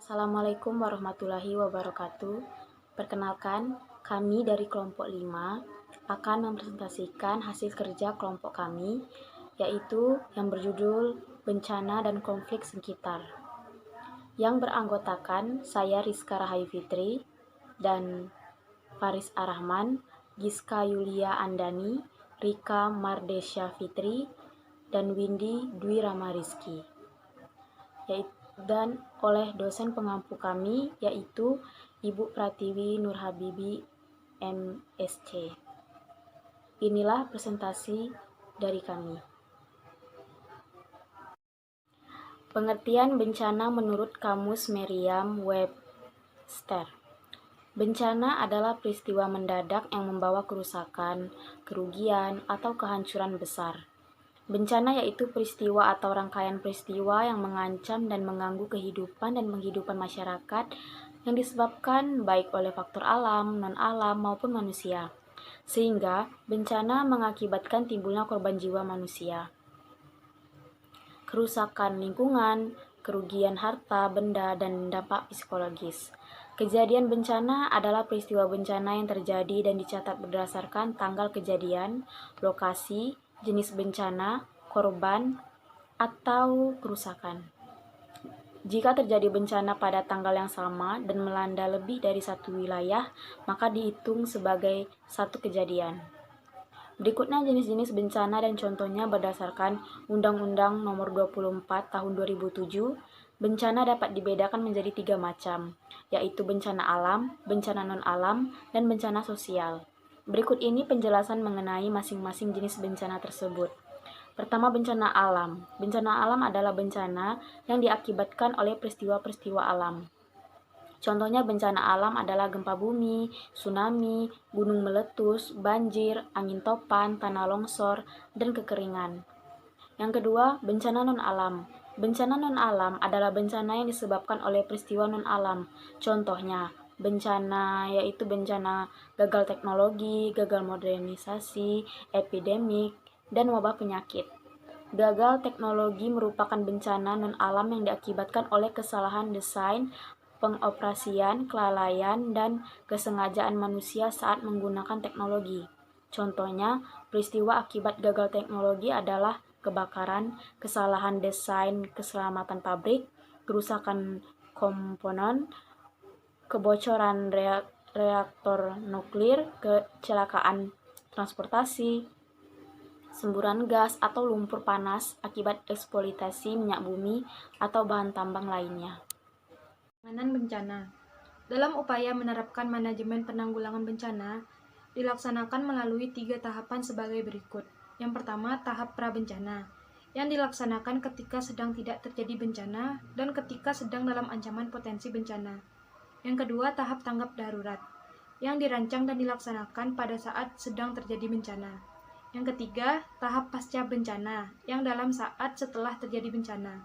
Assalamualaikum warahmatullahi wabarakatuh. Perkenalkan, kami dari kelompok 5 akan mempresentasikan hasil kerja kelompok kami, yaitu yang berjudul Bencana dan Konflik Sekitar. Yang beranggotakan saya Rizka Rahayu Fitri dan Faris Arahman, Giska Yulia Andani, Rika Mardesya Fitri, dan Windy Dwi Rama Rizky. Dan oleh dosen pengampu kami yaitu Ibu Pratiwi Nurhabibi MSc. Inilah presentasi dari kami. Pengertian bencana menurut Kamus Merriam-Webster. Bencana adalah peristiwa mendadak yang membawa kerusakan, kerugian, atau kehancuran besar. Bencana yaitu peristiwa atau rangkaian peristiwa yang mengancam dan mengganggu kehidupan dan penghidupan masyarakat yang disebabkan baik oleh faktor alam, non-alam, maupun manusia. Sehingga bencana mengakibatkan timbulnya korban jiwa manusia, kerusakan lingkungan, kerugian harta, benda, dan dampak psikologis. Kejadian bencana adalah peristiwa bencana yang terjadi dan dicatat berdasarkan tanggal kejadian, lokasi, jenis bencana, korban, atau kerusakan. Jika terjadi bencana pada tanggal yang sama dan melanda lebih dari satu wilayah, maka dihitung sebagai satu kejadian. Berikutnya jenis-jenis bencana dan contohnya berdasarkan Undang-Undang Nomor 24 Tahun 2007. Bencana dapat dibedakan menjadi 3 macam, yaitu bencana alam, bencana non-alam, dan bencana sosial. Berikut ini penjelasan mengenai masing-masing jenis bencana tersebut. Pertama, bencana alam. Bencana alam adalah bencana yang diakibatkan oleh peristiwa-peristiwa alam. Contohnya bencana alam adalah gempa bumi, tsunami, gunung meletus, banjir, angin topan, tanah longsor, dan kekeringan. Yang kedua, bencana non-alam. Bencana non-alam adalah bencana yang disebabkan oleh peristiwa non-alam. Contohnya, bencana yaitu bencana gagal teknologi, gagal modernisasi, epidemik, dan wabah penyakit. Gagal teknologi merupakan bencana non-alam yang diakibatkan oleh kesalahan desain, pengoperasian, kelalaian, dan kesengajaan manusia saat menggunakan teknologi. Contohnya, peristiwa akibat gagal teknologi adalah kebakaran, kesalahan desain keselamatan pabrik, kerusakan komponen, kebocoran reaktor nuklir, kecelakaan transportasi, semburan gas atau lumpur panas akibat eksploitasi minyak bumi atau bahan tambang lainnya. Penanganan bencana. Dalam upaya menerapkan manajemen penanggulangan bencana, dilaksanakan melalui 3 tahapan sebagai berikut. Yang pertama, tahap prabencana, yang dilaksanakan ketika sedang tidak terjadi bencana dan ketika sedang dalam ancaman potensi bencana. Yang kedua, tahap tanggap darurat, yang dirancang dan dilaksanakan pada saat sedang terjadi bencana. Yang ketiga, tahap pasca bencana, yang dalam saat setelah terjadi bencana.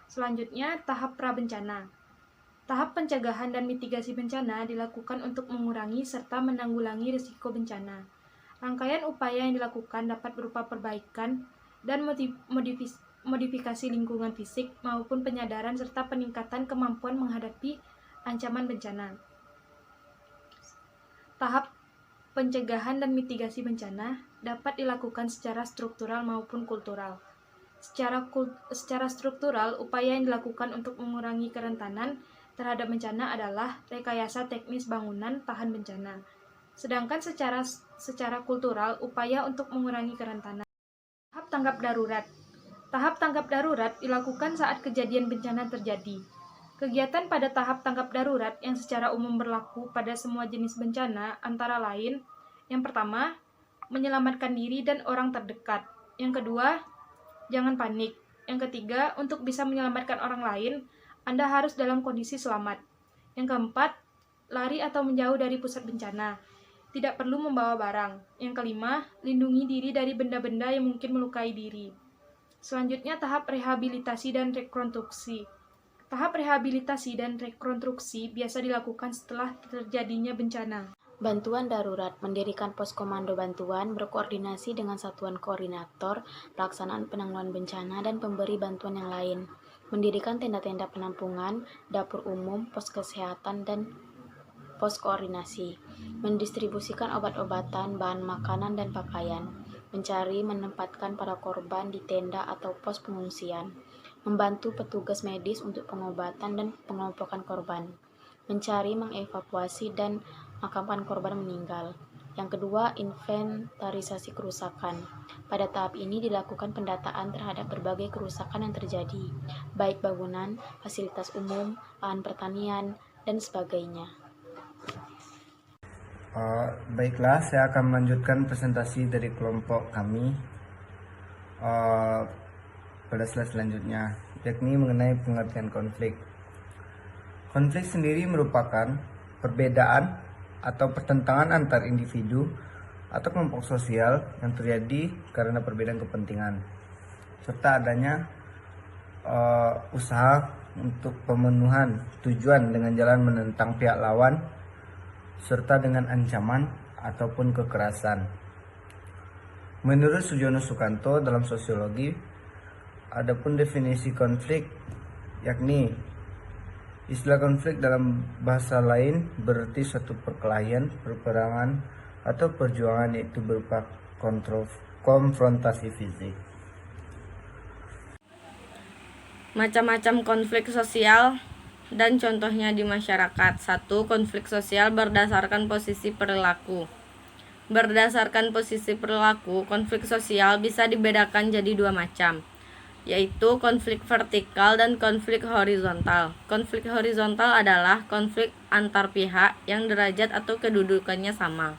Selanjutnya, tahap prabencana. Tahap pencegahan dan mitigasi bencana dilakukan untuk mengurangi serta menanggulangi risiko bencana. Rangkaian upaya yang dilakukan dapat berupa perbaikan dan modifikasi lingkungan fisik maupun penyadaran serta peningkatan kemampuan menghadapi ancaman bencana. Tahap pencegahan dan mitigasi bencana dapat dilakukan secara struktural maupun kultural. Secara struktural, upaya yang dilakukan untuk mengurangi kerentanan terhadap bencana adalah rekayasa teknis bangunan tahan bencana. Sedangkan secara kultural, upaya untuk mengurangi kerentanan. Tahap tanggap darurat. Tahap tanggap darurat dilakukan saat kejadian bencana terjadi. Kegiatan pada tahap tanggap darurat yang secara umum berlaku pada semua jenis bencana antara lain: yang pertama, menyelamatkan diri dan orang terdekat. Yang kedua, jangan panik. Yang ketiga, untuk bisa menyelamatkan orang lain, Anda harus dalam kondisi selamat. Yang keempat, lari atau menjauh dari pusat bencana. Tidak perlu membawa barang. Yang kelima, lindungi diri dari benda-benda yang mungkin melukai diri. Selanjutnya, tahap rehabilitasi dan rekonstruksi. Tahap rehabilitasi dan rekonstruksi biasa dilakukan setelah terjadinya bencana. Bantuan darurat, mendirikan pos komando bantuan, berkoordinasi dengan satuan koordinator, pelaksanaan penanggulangan bencana, dan pemberi bantuan yang lain. mendirikan tenda-tenda penampungan, dapur umum, pos kesehatan, dan pos koordinasi, mendistribusikan obat-obatan, bahan makanan, dan pakaian, mencari menempatkan para korban di tenda atau pos pengungsian, membantu petugas medis untuk pengobatan dan pengelompokan korban, mencari, mengevakuasi, dan makamkan korban meninggal. Yang kedua, inventarisasi kerusakan. Pada tahap ini dilakukan pendataan terhadap berbagai kerusakan yang terjadi, baik bangunan, fasilitas umum, lahan pertanian, dan sebagainya. Baiklah, saya akan melanjutkan presentasi dari kelompok kami pada slide selanjutnya, yakni mengenai pengertian konflik. Konflik sendiri merupakan perbedaan atau pertentangan antar individu atau kelompok sosial yang terjadi karena perbedaan kepentingan, serta adanya usaha untuk pemenuhan tujuan dengan jalan menentang pihak lawan, serta dengan ancaman ataupun kekerasan. Menurut Sujono Sukanto dalam sosiologi, adapun definisi konflik yakni istilah konflik dalam bahasa lain berarti suatu perkelahian, peperangan, atau perjuangan, yaitu berupa konfrontasi fisik. Macam-macam konflik sosial dan contohnya di masyarakat. 1. Konflik sosial berdasarkan posisi perilaku. Berdasarkan posisi perilaku, konflik sosial bisa dibedakan jadi dua macam, yaitu konflik vertikal dan konflik horizontal. Konflik horizontal adalah konflik antar pihak yang derajat atau kedudukannya sama.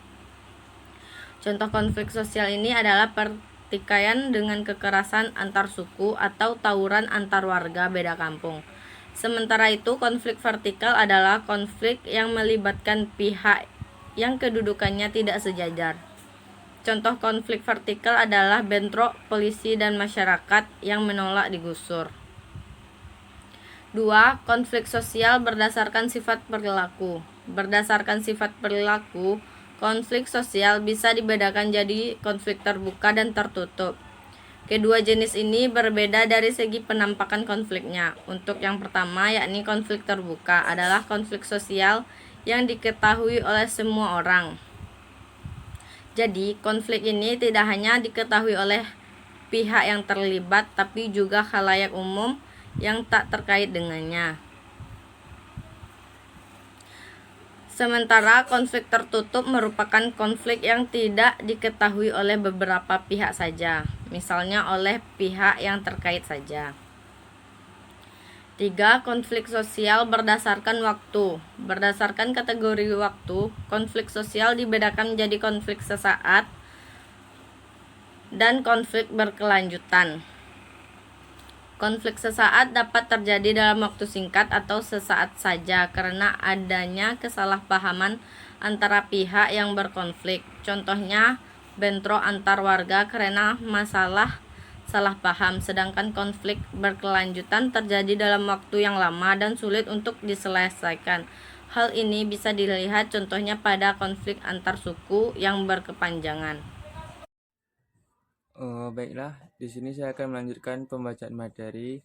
Contoh konflik sosial ini adalah pertikaian dengan kekerasan antar suku atau tawuran antar warga beda kampung. Sementara itu, konflik vertikal adalah konflik yang melibatkan pihak yang kedudukannya tidak sejajar. Contoh konflik vertikal adalah bentrok polisi dan masyarakat yang menolak digusur. 2. Konflik sosial berdasarkan sifat perilaku. Berdasarkan sifat perilaku, konflik sosial bisa dibedakan jadi konflik terbuka dan tertutup. Kedua jenis ini berbeda dari segi penampakan konfliknya. Untuk yang pertama, yakni konflik terbuka, adalah konflik sosial yang diketahui oleh semua orang. Jadi, konflik ini tidak hanya diketahui oleh pihak yang terlibat, tapi juga khalayak umum yang tak terkait dengannya. Sementara konflik tertutup merupakan konflik yang tidak diketahui oleh beberapa pihak saja, misalnya oleh pihak yang terkait saja. 3. Konflik sosial berdasarkan waktu. Berdasarkan kategori waktu, konflik sosial dibedakan menjadi konflik sesaat dan konflik berkelanjutan. Konflik sesaat dapat terjadi dalam waktu singkat atau sesaat saja karena adanya kesalahpahaman antara pihak yang berkonflik. Contohnya, bentrok antar warga karena masalah salah paham, sedangkan konflik berkelanjutan terjadi dalam waktu yang lama dan sulit untuk diselesaikan. Hal ini bisa dilihat contohnya pada konflik antar suku yang berkepanjangan. Baiklah, di sini saya akan melanjutkan pembacaan materi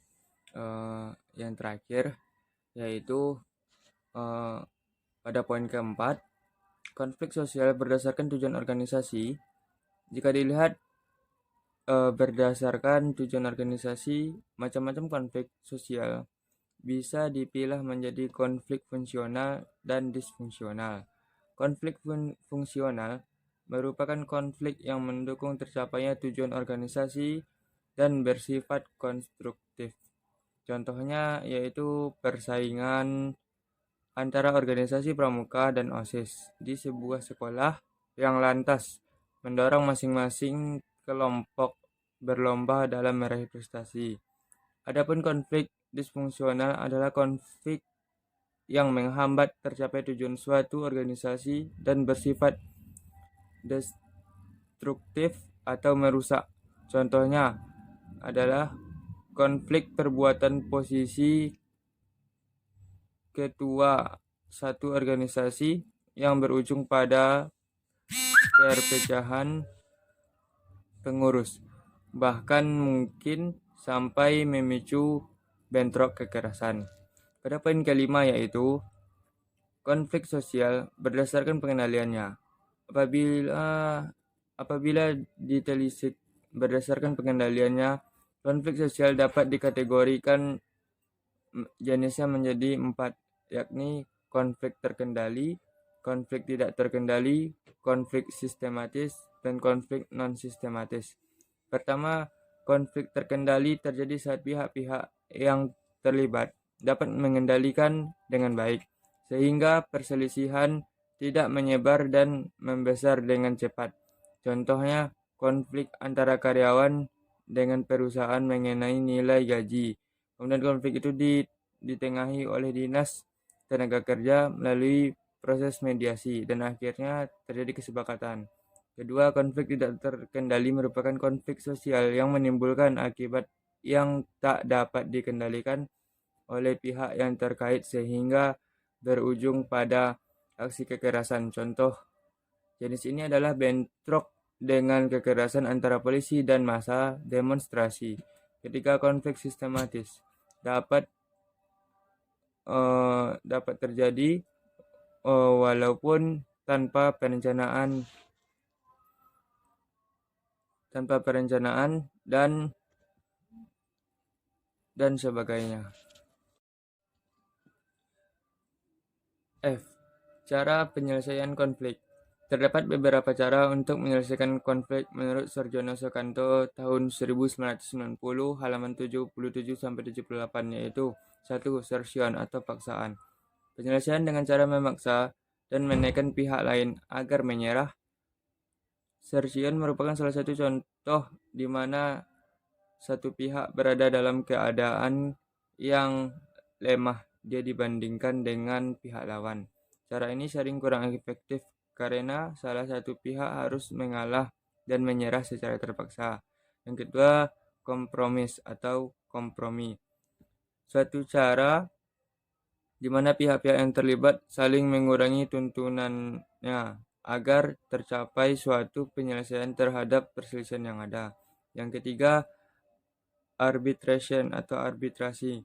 yang terakhir, yaitu pada poin keempat, konflik sosial berdasarkan tujuan organisasi. Jika dilihat berdasarkan tujuan organisasi, macam-macam konflik sosial bisa dipilah menjadi konflik fungsional dan disfungsional. Konflik fungsional merupakan konflik yang mendukung tercapainya tujuan organisasi dan bersifat konstruktif. Contohnya yaitu persaingan antara organisasi pramuka dan OSIS di sebuah sekolah yang lantas mendorong masing-masing kelompok berlomba dalam meraih prestasi. Adapun konflik disfungsional adalah konflik yang menghambat tercapai tujuan suatu organisasi dan bersifat destruktif atau merusak. Contohnya adalah konflik perbuatan posisi ketua satu organisasi yang berujung pada perpecahan pengurus, bahkan mungkin sampai memicu bentrok kekerasan. Pada poin kelima yaitu konflik sosial berdasarkan pengendaliannya. Apabila ditelisik berdasarkan pengendaliannya, konflik sosial dapat dikategorikan jenisnya menjadi 4, yakni konflik terkendali, konflik tidak terkendali, konflik sistematis, dan konflik non-sistematis. Pertama, konflik terkendali terjadi saat pihak-pihak yang terlibat dapat mengendalikan dengan baik, sehingga perselisihan tidak menyebar dan membesar dengan cepat. Contohnya, konflik antara karyawan dengan perusahaan mengenai nilai gaji. Kemudian konflik itu ditengahi oleh Dinas Tenaga Kerja melalui proses mediasi dan akhirnya terjadi kesepakatan. Kedua, konflik tidak terkendali merupakan konflik sosial yang menimbulkan akibat yang tak dapat dikendalikan oleh pihak yang terkait sehingga berujung pada aksi kekerasan. Contoh jenis ini adalah bentrok dengan kekerasan antara polisi dan massa demonstrasi. Ketika konflik sistematis dapat terjadi walaupun tanpa perencanaan dan sebagainya. F. Cara penyelesaian konflik. Terdapat beberapa cara untuk menyelesaikan konflik menurut Sarjono Sukanto tahun 1990 halaman 77-78, yaitu 1. Sersion atau paksaan. Penyelesaian dengan cara memaksa dan menekan pihak lain agar menyerah. Sersion merupakan salah satu contoh di mana satu pihak berada dalam keadaan yang lemah dia dibandingkan dengan pihak lawan. Cara ini sering kurang efektif karena salah satu pihak harus mengalah dan menyerah secara terpaksa. Yang kedua, kompromis atau kompromi. Suatu cara di mana pihak-pihak yang terlibat saling mengurangi tuntunannya agar tercapai suatu penyelesaian terhadap perselisihan yang ada. Yang ketiga, arbitration atau arbitrasi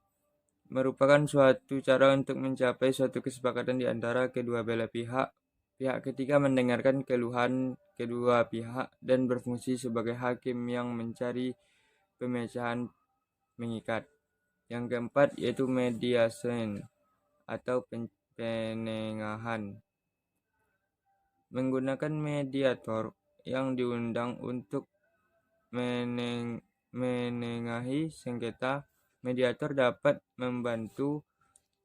merupakan suatu cara untuk mencapai suatu kesepakatan di antara kedua belah pihak. Pihak ketiga mendengarkan keluhan kedua pihak dan berfungsi sebagai hakim yang mencari pemecahan mengikat. Yang keempat yaitu mediation atau penengahan. Menggunakan mediator yang diundang untuk menengahi sengketa, mediator dapat membantu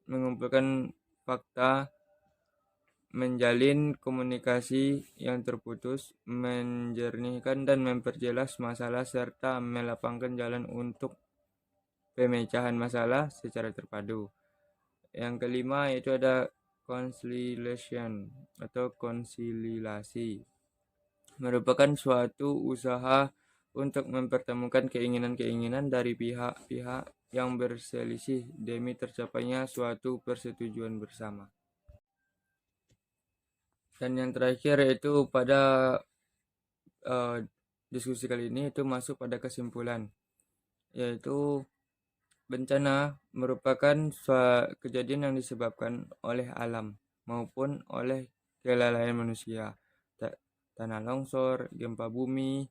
mengumpulkan fakta, menjalin komunikasi yang terputus, menjernihkan dan memperjelas masalah, serta melapangkan jalan untuk pemecahan masalah secara terpadu. Yang kelima yaitu ada conciliation atau konsililasi. Merupakan suatu usaha untuk mempertemukan keinginan-keinginan dari pihak-pihak yang berselisih demi tercapainya suatu persetujuan bersama. Dan yang terakhir yaitu pada diskusi kali ini itu masuk pada kesimpulan, yaitu bencana merupakan kejadian yang disebabkan oleh alam maupun oleh kelalaian manusia. Tanah longsor, gempa bumi,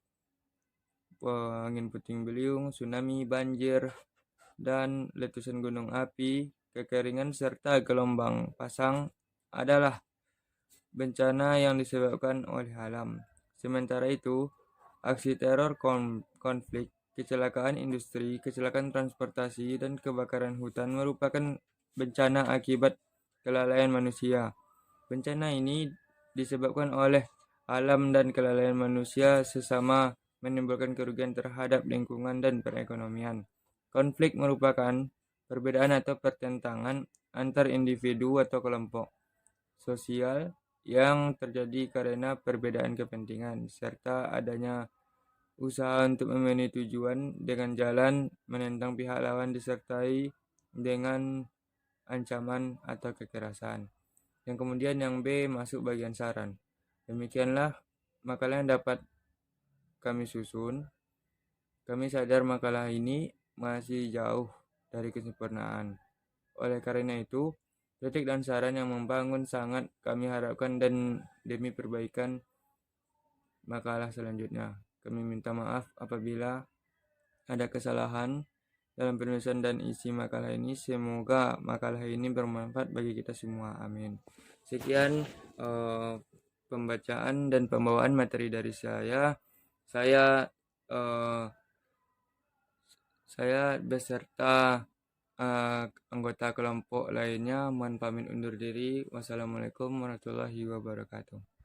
angin puting beliung, tsunami, banjir, dan letusan gunung api, kekeringan, serta gelombang pasang adalah bencana yang disebabkan oleh alam. Sementara itu, aksi teror, konflik, kecelakaan industri, kecelakaan transportasi, dan kebakaran hutan merupakan bencana akibat kelalaian manusia. Bencana ini disebabkan oleh alam dan kelalaian manusia sesama menimbulkan kerugian terhadap lingkungan dan perekonomian. Konflik merupakan perbedaan atau pertentangan antar individu atau kelompok sosial yang terjadi karena perbedaan kepentingan serta adanya usaha untuk memenuhi tujuan dengan jalan menentang pihak lawan disertai dengan ancaman atau kekerasan. Yang kemudian yang B masuk bagian saran. Demikianlah makalah yang dapat kami susun. Kami sadar makalah ini masih jauh dari kesempurnaan. Oleh karena itu, kritik dan saran yang membangun sangat kami harapkan dan demi perbaikan makalah selanjutnya. Kami minta maaf apabila ada kesalahan dalam penulisan dan isi makalah ini. Semoga makalah ini bermanfaat bagi kita semua. Amin. Sekian pembacaan dan pembawaan materi dari saya. Saya beserta anggota kelompok lainnya mohon pamit undur diri. Wassalamualaikum warahmatullahi wabarakatuh.